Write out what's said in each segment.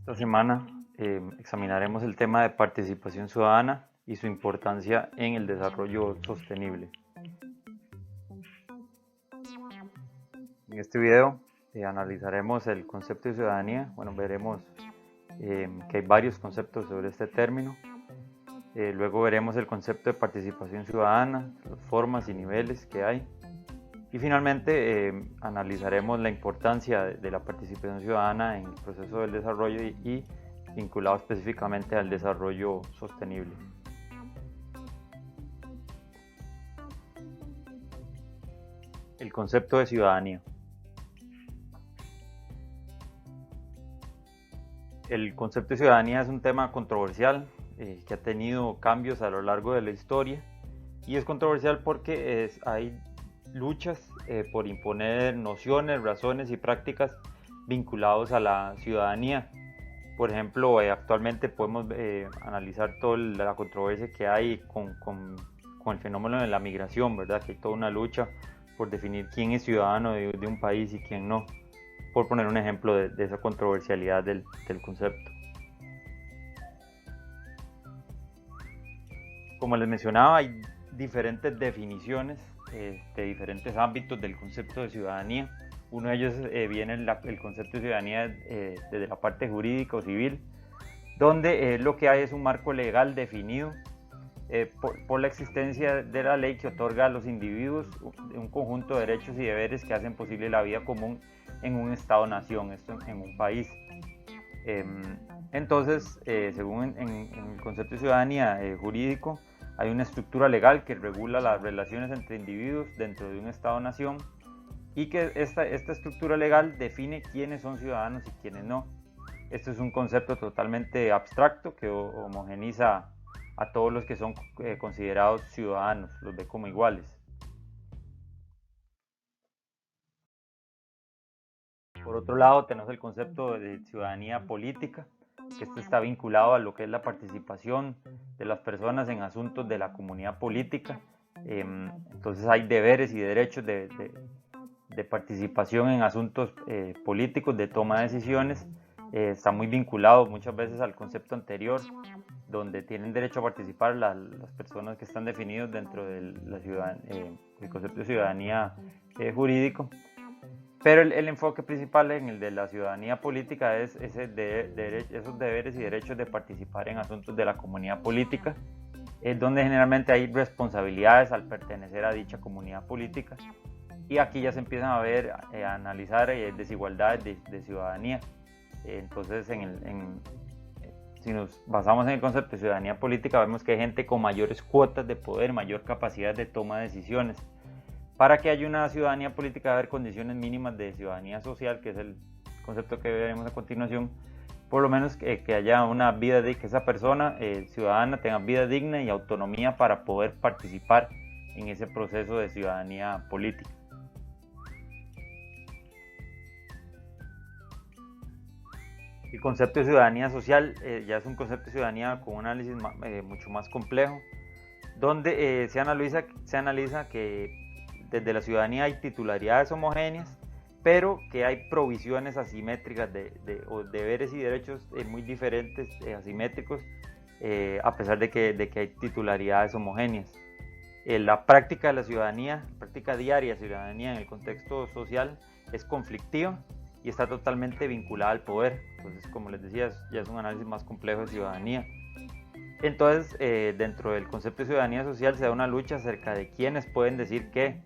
Esta semana examinaremos el tema de participación ciudadana y su importancia en el desarrollo sostenible. En este video analizaremos el concepto de ciudadanía. Veremos que hay varios conceptos sobre este término. Luego veremos el concepto de participación ciudadana, las formas y niveles que hay. Y finalmente analizaremos la importancia de la participación ciudadana en el proceso del desarrollo y vinculado específicamente al desarrollo sostenible. El concepto de ciudadanía. El concepto de ciudadanía es un tema controversial que ha tenido cambios a lo largo de la historia, y es controversial porque hay luchas por imponer nociones, razones y prácticas vinculados a la ciudadanía. Por ejemplo, actualmente podemos analizar toda la controversia que hay con el fenómeno de la migración, ¿verdad? Que hay toda una lucha por definir quién es ciudadano de un país y quién no, por poner un ejemplo de esa controversialidad del concepto. Como les mencionaba, hay diferentes definiciones de diferentes ámbitos del concepto de ciudadanía. Uno de ellos viene el concepto de ciudadanía desde la parte jurídica o civil, donde lo que hay es un marco legal definido por la existencia de la ley que otorga a los individuos un conjunto de derechos y deberes que hacen posible la vida común en un Estado-nación, esto en un país. Entonces, según en el concepto de ciudadanía jurídico, hay una estructura legal que regula las relaciones entre individuos dentro de un Estado-nación, y que esta estructura legal define quiénes son ciudadanos y quiénes no. Esto es un concepto totalmente abstracto que homogeniza a todos los que son considerados ciudadanos, los ve como iguales. Por otro lado, tenemos el concepto de ciudadanía política, que esto está vinculado a lo que es la participación de las personas en asuntos de la comunidad política. Entonces hay deberes y derechos de participación en asuntos políticos, de toma de decisiones. Está muy vinculado muchas veces al concepto anterior, donde tienen derecho a participar las personas que están definidos dentro del concepto de ciudadanía jurídico. Pero el enfoque principal en el de la ciudadanía política es esos deberes y derechos de participar en asuntos de la comunidad política, donde generalmente hay responsabilidades al pertenecer a dicha comunidad política. Y aquí ya se empiezan a ver, a analizar desigualdades de ciudadanía. Entonces, si nos basamos en el concepto de ciudadanía política, vemos que hay gente con mayores cuotas de poder, mayor capacidad de toma de decisiones. Para que haya una ciudadanía política, debe haber condiciones mínimas de ciudadanía social, que es el concepto que veremos a continuación. Por lo menos que haya una vida digna, que esa persona ciudadana tenga vida digna y autonomía para poder participar en ese proceso de ciudadanía política. El concepto de ciudadanía social ya es un concepto de ciudadanía con un análisis mucho más complejo, donde se analiza que desde la ciudadanía hay titularidades homogéneas, pero que hay provisiones asimétricas de deberes y derechos muy diferentes, asimétricos, a pesar de que hay titularidades homogéneas. La práctica de la ciudadanía, la práctica diaria de ciudadanía en el contexto social es conflictiva y está totalmente vinculada al poder. Entonces, como les decía, ya es un análisis más complejo de ciudadanía. Entonces, dentro del concepto de ciudadanía social se da una lucha acerca de quiénes pueden decir qué,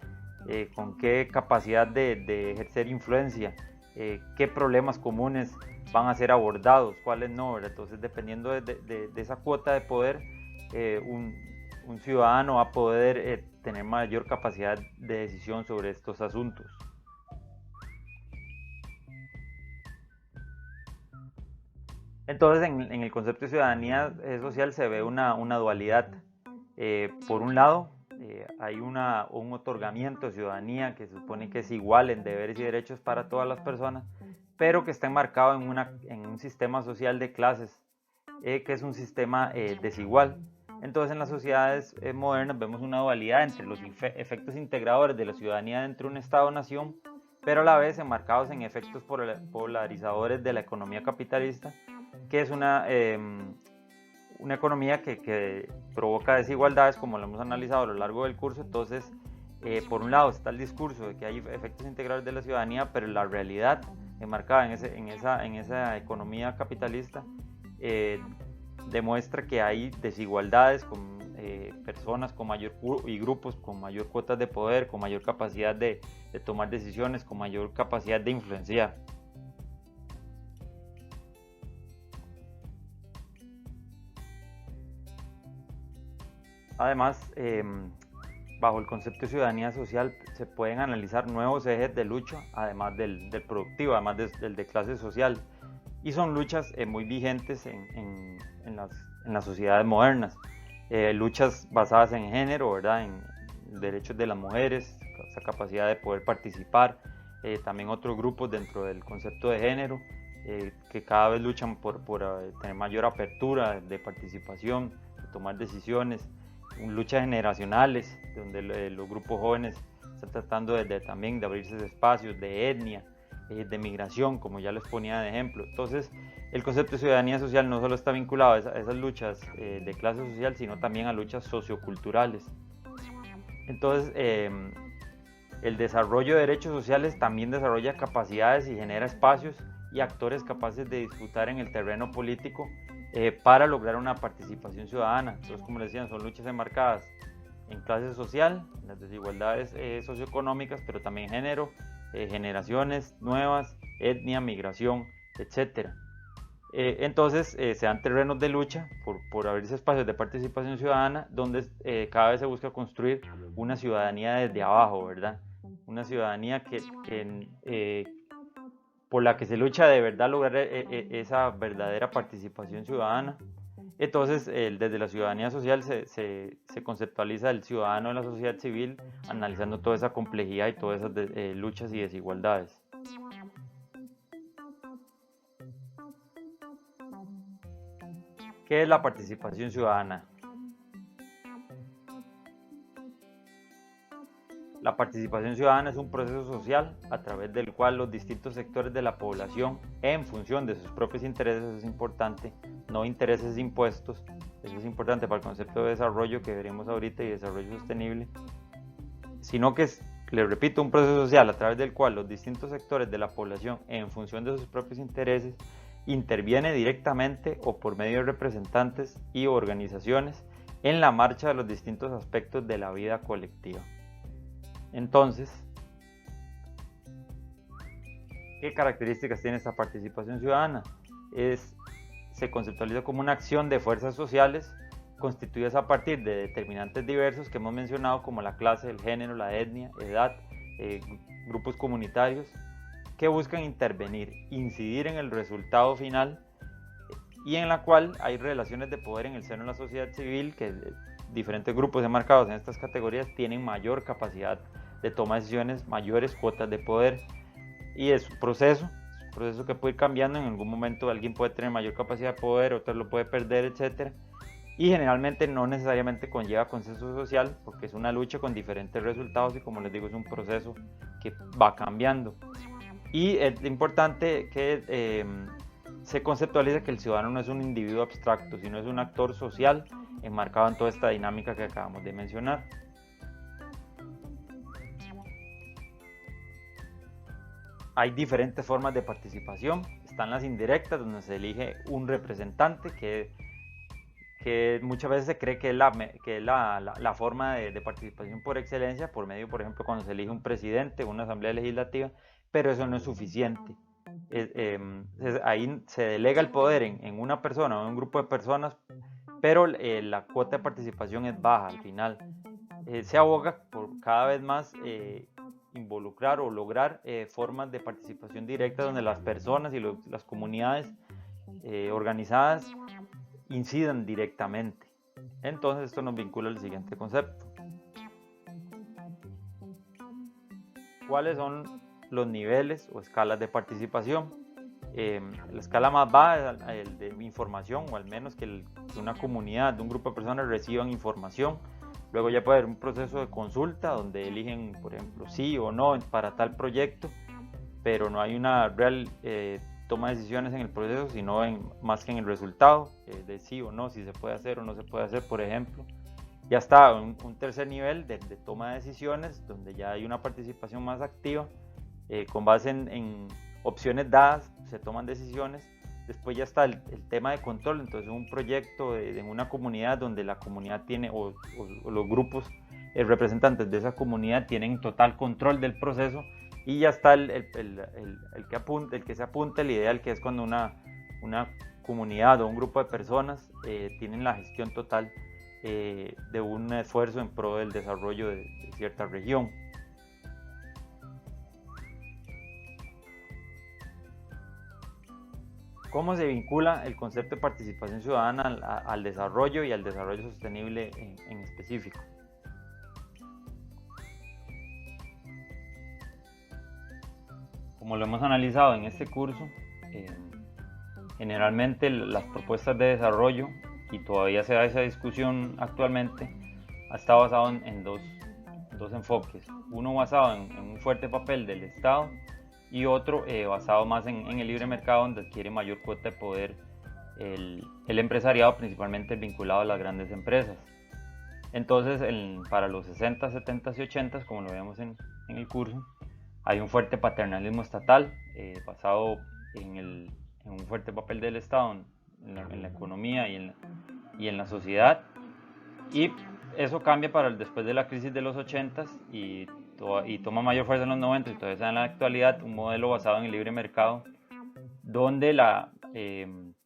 con qué capacidad de ejercer influencia, qué problemas comunes van a ser abordados, cuáles no, ¿verdad? Entonces, dependiendo de esa cuota de poder, un ciudadano va a poder tener mayor capacidad de decisión sobre estos asuntos. Entonces, en el concepto de ciudadanía social se ve una dualidad. Por un lado, hay un otorgamiento de ciudadanía que se supone que es igual en deberes y derechos para todas las personas, pero que está enmarcado en un sistema social de clases, que es un sistema desigual. Entonces, en las sociedades modernas vemos una dualidad entre los efectos integradores de la ciudadanía dentro de un Estado-nación, pero a la vez enmarcados en efectos polarizadores de la economía capitalista, que es una economía que provoca desigualdades, como lo hemos analizado a lo largo del curso. Entonces, por un lado está el discurso de que hay efectos integrales de la ciudadanía, pero la realidad enmarcada en esa economía capitalista demuestra que hay desigualdades con personas con mayor y grupos con mayor cuotas de poder, con mayor capacidad de tomar decisiones, con mayor capacidad de influenciar. Además, bajo el concepto de ciudadanía social se pueden analizar nuevos ejes de lucha, además del productivo, además del de clase social, y son luchas muy vigentes en las sociedades modernas. Luchas basadas en género, ¿verdad? En derechos de las mujeres, esa capacidad de poder participar, también otros grupos dentro del concepto de género que cada vez luchan por tener mayor apertura de participación, de tomar decisiones, luchas generacionales, donde los grupos jóvenes están tratando también de abrirse espacios de etnia, de migración, como ya les ponía de ejemplo. Entonces, el concepto de ciudadanía social no solo está vinculado a esas luchas de clase social, sino también a luchas socioculturales. Entonces, el desarrollo de derechos sociales también desarrolla capacidades y genera espacios y actores capaces de disputar en el terreno político para lograr una participación ciudadana. Entonces, como les decía, son luchas enmarcadas en clase social, las desigualdades socioeconómicas, pero también género, generaciones nuevas, etnia, migración, etc. Entonces se dan terrenos de lucha por abrirse espacios de participación ciudadana donde cada vez se busca construir una ciudadanía desde abajo, ¿verdad? Una ciudadanía por la que se lucha de verdad lograr esa verdadera participación ciudadana. Entonces, desde la ciudadanía social se conceptualiza el ciudadano en la sociedad civil, analizando toda esa complejidad y todas esas luchas y desigualdades. ¿Qué es la participación ciudadana? La participación ciudadana es un proceso social a través del cual los distintos sectores de la población, en función de sus propios intereses, eso es importante, no intereses impuestos, eso es importante para el concepto de desarrollo que veremos ahorita y desarrollo sostenible, sino que es, les repito, un proceso social a través del cual los distintos sectores de la población, en función de sus propios intereses, interviene directamente o por medio de representantes y organizaciones en la marcha de los distintos aspectos de la vida colectiva. Entonces, ¿qué características tiene esta participación ciudadana? Se conceptualiza como una acción de fuerzas sociales constituidas a partir de determinantes diversos que hemos mencionado, como la clase, el género, la etnia, edad, grupos comunitarios, que buscan intervenir, incidir en el resultado final y en la cual hay relaciones de poder en el seno de la sociedad civil, que diferentes grupos enmarcados en estas categorías tienen mayor capacidad de toma de decisiones, mayores cuotas de poder, y es un proceso que puede ir cambiando. En algún momento alguien puede tener mayor capacidad de poder, otro lo puede perder, etc. Y generalmente no necesariamente conlleva consenso social, porque es una lucha con diferentes resultados y, como les digo, es un proceso que va cambiando. Y es importante que se conceptualice que el ciudadano no es un individuo abstracto, sino es un actor social enmarcado en toda esta dinámica que acabamos de mencionar. Hay diferentes formas de participación. Están las indirectas, donde se elige un representante, que muchas veces se cree que es la forma de participación por excelencia, por medio, por ejemplo, cuando se elige un presidente, una asamblea legislativa, pero eso no es suficiente. Ahí se delega el poder en una persona o en un grupo de personas, pero la cuota de participación es baja al final. Se aboga por cada vez más involucrar o lograr formas de participación directa donde las personas y las comunidades organizadas incidan directamente. Entonces esto nos vincula al siguiente concepto. ¿Cuáles son los niveles o escalas de participación? La escala más baja es el de información, o al menos que una comunidad, de un grupo de personas reciban información. Luego ya puede haber un proceso de consulta donde eligen, por ejemplo, sí o no para tal proyecto, pero no hay una real toma decisiones en el proceso, sino más que en el resultado, de sí o no, si se puede hacer o no se puede hacer, por ejemplo. Ya está un tercer nivel de toma de decisiones, donde ya hay una participación más activa, con base en opciones dadas, se toman decisiones. Después ya está el tema de control, entonces un proyecto en una comunidad donde la comunidad tiene, o los grupos representantes de esa comunidad tienen total control del proceso, y ya está el que se apunta, el ideal, que es cuando una comunidad o un grupo de personas tienen la gestión total de un esfuerzo en pro del desarrollo de cierta región. ¿Cómo se vincula el concepto de participación ciudadana al desarrollo y al desarrollo sostenible en específico? Como lo hemos analizado en este curso, generalmente las propuestas de desarrollo, y todavía se da esa discusión actualmente, ha estado basado en dos enfoques. Uno basado en un fuerte papel del Estado, y otro basado más en el libre mercado, donde adquiere mayor cuota de poder el empresariado, principalmente vinculado a las grandes empresas. Entonces, para los 60, 70 y 80, como lo vemos en el curso, hay un fuerte paternalismo estatal basado en un fuerte papel del Estado en la economía y en la sociedad, y eso cambia para después de la crisis de los 80 y toma mayor fuerza en los 90, y todavía en la actualidad un modelo basado en el libre mercado, donde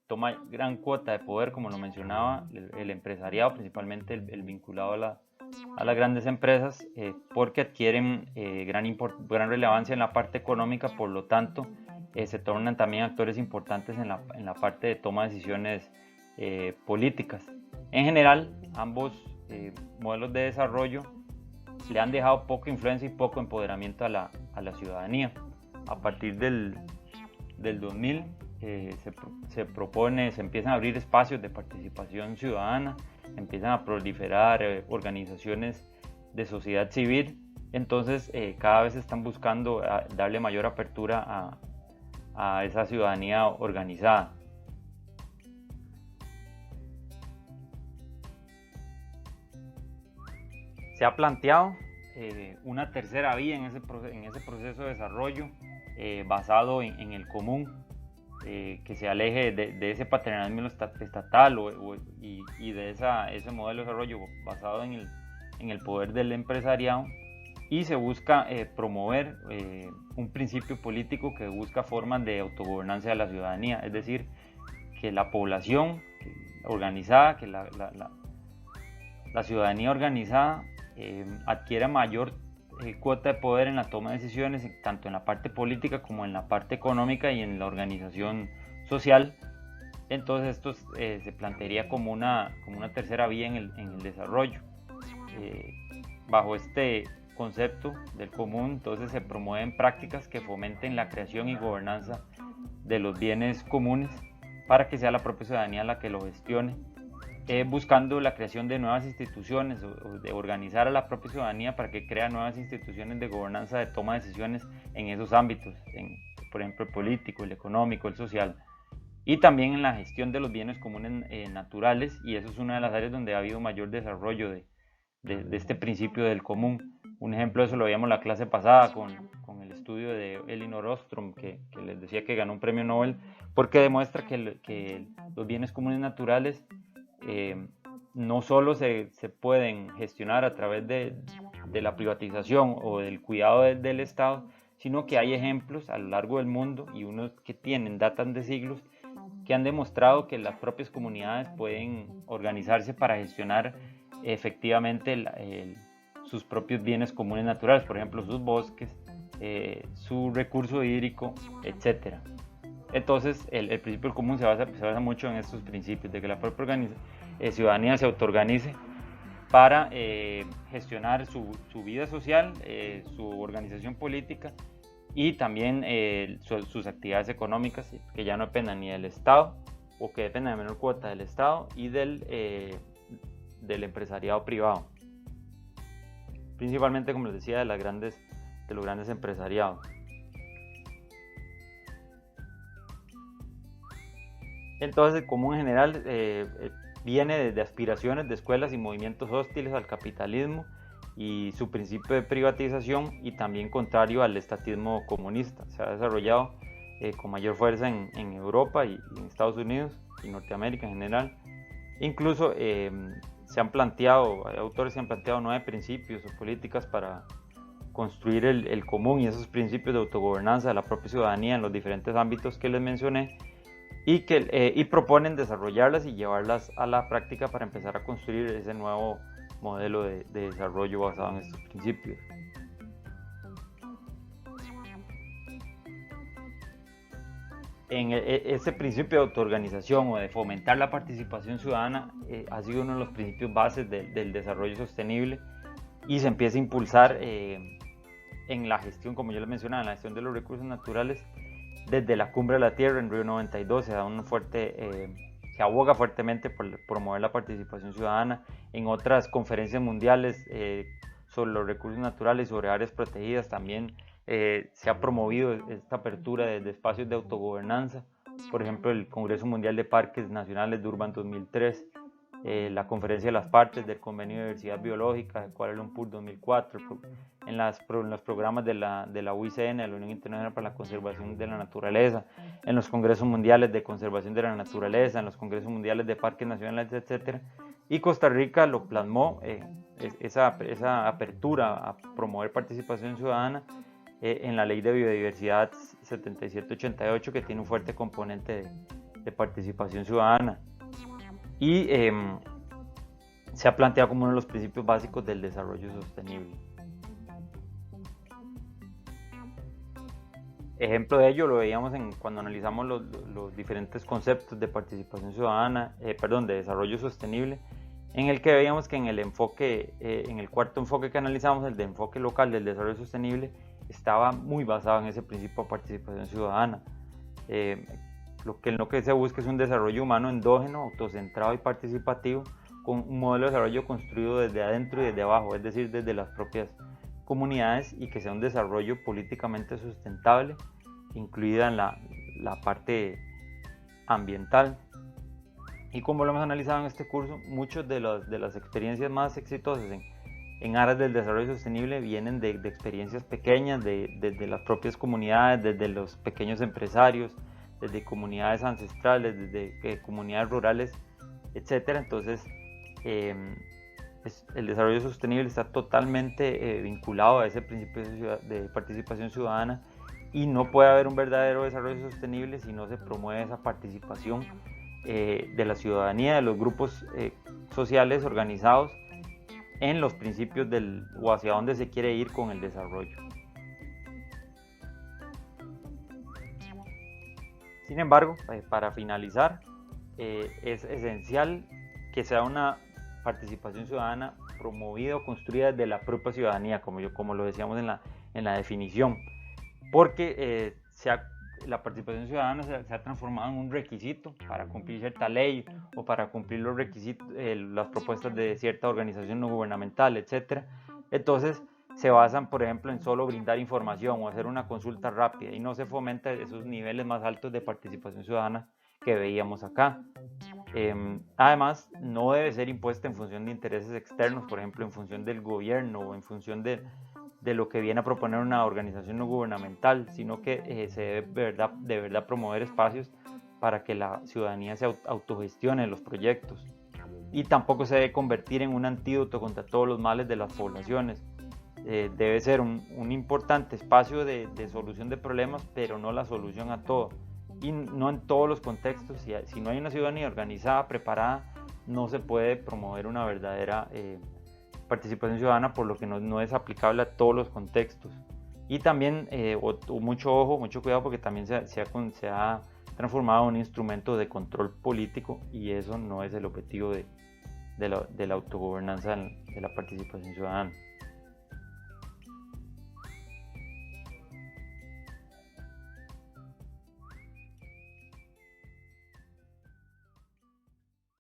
toma gran cuota de poder, como lo mencionaba, el empresariado, principalmente el vinculado a las grandes empresas, porque adquieren gran relevancia en la parte económica. Por lo tanto, se tornan también actores importantes en la parte de toma de decisiones políticas. En general, ambos modelos de desarrollo le han dejado poca influencia y poco empoderamiento a la ciudadanía. A partir del 2000 se empiezan a abrir espacios de participación ciudadana, empiezan a proliferar organizaciones de sociedad civil. Entonces cada vez están buscando darle mayor apertura a esa ciudadanía organizada. Se ha planteado una tercera vía en ese proceso de desarrollo, basado en el común, que se aleje de ese paternalismo estatal y de ese modelo de desarrollo basado en el poder del empresariado, y se busca promover un principio político que busca formas de autogobernanza de la ciudadanía, es decir, que la población organizada, que la ciudadanía organizada adquiera mayor cuota de poder en la toma de decisiones, tanto en la parte política como en la parte económica y en la organización social. Entonces esto se plantearía como una tercera vía en el desarrollo. Bajo este concepto del común, entonces se promueven prácticas que fomenten la creación y gobernanza de los bienes comunes, para que sea la propia ciudadanía la que lo gestione, buscando la creación de nuevas instituciones, o de organizar a la propia ciudadanía para que crea nuevas instituciones de gobernanza, de toma de decisiones en esos ámbitos, por ejemplo el político, el económico, el social, y también en la gestión de los bienes comunes naturales, y eso es una de las áreas donde ha habido mayor desarrollo de este principio del común. Un ejemplo de eso lo veíamos la clase pasada con el estudio de Elinor Ostrom, que les decía que ganó un premio Nobel, porque demuestra que los bienes comunes naturales no solo se pueden gestionar a través de la privatización o del cuidado del Estado, sino que hay ejemplos a lo largo del mundo, y unos que datan de siglos, que han demostrado que las propias comunidades pueden organizarse para gestionar efectivamente sus propios bienes comunes naturales, por ejemplo sus bosques, su recurso hídrico, etc. Entonces el principio del común se basa mucho en estos principios, de que la propia ciudadanía se autoorganice para gestionar su vida social, su organización política, y también sus actividades económicas, que ya no dependan ni del Estado, o que dependan de menor cuota del Estado y del empresariado privado, principalmente, como les decía, de los grandes empresariados. Entonces el común en general viene de aspiraciones de escuelas y movimientos hostiles al capitalismo y su principio de privatización, y también contrario al estatismo comunista. Se ha desarrollado con mayor fuerza en Europa y en Estados Unidos y Norteamérica en general. Incluso se han planteado, hay autores que han planteado 9 principios o políticas para construir el común y esos principios de autogobernanza de la propia ciudadanía en los diferentes ámbitos que les mencioné, y proponen desarrollarlas y llevarlas a la práctica para empezar a construir ese nuevo modelo de desarrollo basado en estos principios. En ese principio de autoorganización o de fomentar la participación ciudadana ha sido uno de los principios bases del desarrollo sostenible, y se empieza a impulsar en la gestión, como yo les mencionaba, en la gestión de los recursos naturales. Desde la Cumbre de la Tierra en Río 92 se aboga fuertemente por promover la participación ciudadana. En otras conferencias mundiales sobre los recursos naturales y sobre áreas protegidas también se ha promovido esta apertura de espacios de autogobernanza. Por ejemplo, el Congreso Mundial de Parques Nacionales de Durban 2003, la Conferencia de las Partes del Convenio de Diversidad Biológica de Kuala Lumpur 2004, en los programas de la UICN, de la Unión Internacional para la Conservación de la Naturaleza, en los Congresos Mundiales de Conservación de la Naturaleza, en los Congresos Mundiales de Parques Nacionales, etc. Y Costa Rica lo plasmó, esa apertura a promover participación ciudadana en la Ley de Biodiversidad 7788, que tiene un fuerte componente de participación ciudadana. Y se ha planteado como uno de los principios básicos del desarrollo sostenible. Ejemplo de ello lo veíamos cuando analizamos los diferentes conceptos de participación ciudadana, de desarrollo sostenible, en el que veíamos que en el cuarto enfoque que analizamos, el de enfoque local del desarrollo sostenible, estaba muy basado en ese principio de participación ciudadana. Lo que se busca es un desarrollo humano endógeno, autocentrado y participativo, con un modelo de desarrollo construido desde adentro y desde abajo, es decir, desde las propias comunidades, y que sea un desarrollo políticamente sustentable, incluida en la parte ambiental. Y como lo hemos analizado en este curso, muchas de las experiencias más exitosas en áreas del desarrollo sostenible vienen de experiencias pequeñas, desde las propias comunidades, desde los pequeños empresarios, desde comunidades ancestrales, desde comunidades rurales, etc. Entonces, el desarrollo sostenible está totalmente vinculado a ese principio de participación ciudadana, y no puede haber un verdadero desarrollo sostenible si no se promueve esa participación de la ciudadanía, de los grupos sociales organizados en los principios o hacia dónde se quiere ir con el desarrollo. Sin embargo, para finalizar, es esencial que sea una participación ciudadana promovida o construida desde la propia ciudadanía, como lo decíamos en la definición, porque la participación ciudadana se ha transformado en un requisito para cumplir cierta ley o para cumplir los requisitos, las propuestas de cierta organización no gubernamental, etc. Entonces se basan, por ejemplo, en solo brindar información o hacer una consulta rápida, y no se fomenta esos niveles más altos de participación ciudadana que veíamos acá. Además, no debe ser impuesta en función de intereses externos, por ejemplo, en función del gobierno o en función de lo que viene a proponer una organización no gubernamental, sino que se debe de verdad promover espacios para que la ciudadanía se autogestione los proyectos. Y tampoco se debe convertir en un antídoto contra todos los males de las poblaciones. Debe ser un importante espacio de solución de problemas, pero no la solución a todo. Y no en todos los contextos. Si no hay una ciudadanía organizada, preparada, no se puede promover una verdadera participación ciudadana, por lo que no es aplicable a todos los contextos. Y también, mucho ojo, mucho cuidado, porque también se ha transformado en un instrumento de control político, y eso no es el objetivo de la autogobernanza, de la participación ciudadana.